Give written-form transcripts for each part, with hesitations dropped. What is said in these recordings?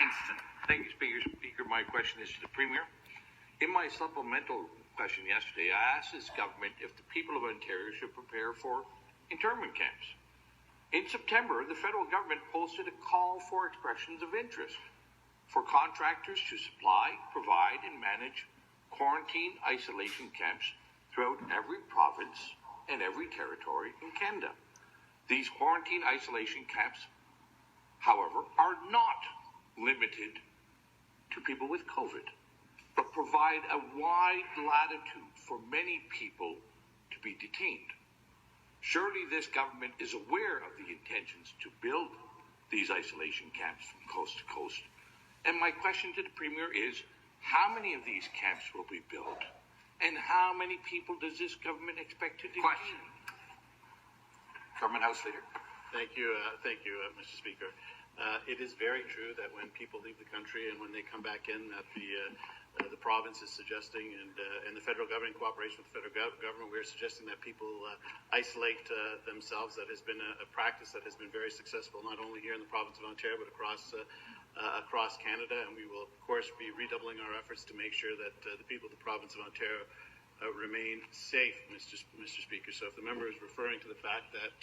Kingston. Thank you, Speaker. My question is to the Premier. In my supplemental question yesterday, I asked this government if the people of Ontario should prepare for internment camps. In September, the federal government posted a call for expressions of interest for contractors to supply, provide, and manage quarantine isolation camps throughout every province and every territory in Canada. These quarantine isolation camps, however, are not limited to people with COVID, but provide a wide latitude for many people to be detained. Surely this government is aware of the intentions to build these isolation camps from coast to coast. And my question to the Premier is, how many of these camps will be built? And how many people does this government expect to detain? Question. Government House Leader. Thank you, Mr. Speaker. It is very true that when people leave the country and when they come back in, that the province is suggesting, and the federal government, in cooperation with the federal government, we are suggesting that people isolate themselves. That has been a practice that has been very successful, not only here in the province of Ontario, but across Canada. And we will, of course, be redoubling our efforts to make sure that the people of the province of Ontario remain safe, Mr. Speaker. So if the member is referring to the fact that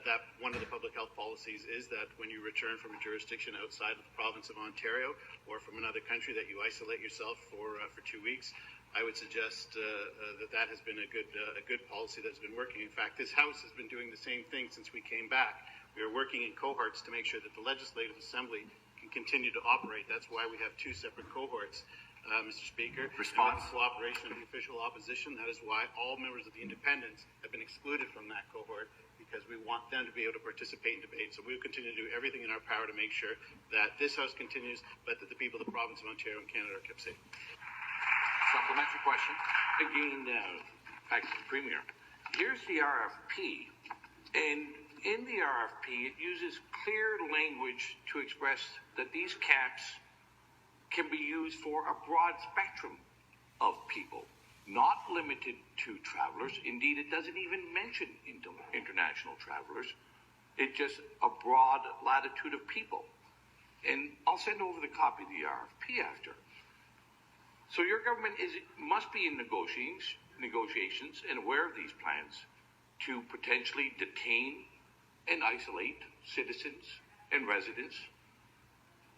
that one of the public health policies is that when you return from a jurisdiction outside of the province of Ontario or from another country, that you isolate yourself for 2 weeks, I would suggest that has been a good policy that's been working. In fact, this House has been doing the same thing since we came back. We are working in cohorts to make sure that the Legislative Assembly can continue to operate. That's why we have two separate cohorts, Mr. Speaker. Response. With the cooperation of the official opposition, that is why all members of the independents have been excluded from that cohort, because we want them to be able to participate in debate. So we will continue to do everything in our power to make sure that this House continues, but that the people of the province of Ontario and Canada are kept safe. Supplementary question. Again, back to the Premier. Here's the RFP, and in the RFP, it uses clear language to express that these camps can be used for a broad spectrum of people, not limited to travelers. Indeed, it doesn't even mention international travelers. It's just a broad latitude of people. And I'll send over the copy of the RFP after. So your government must be in negotiations and aware of these plans to potentially detain and isolate citizens and residents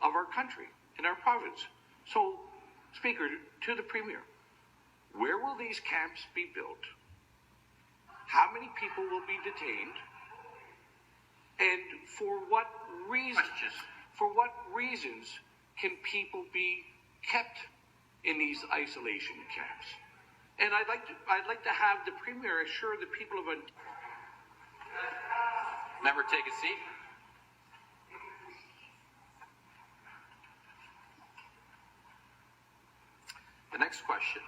of our country, in our province. So, Speaker, to the Premier, where will these camps be built? How many people will be detained? And for what reasons? For what reasons can people be kept in these isolation camps? And I'd like to have the Premier assure the people of Ontario. Member, take a seat. The next question.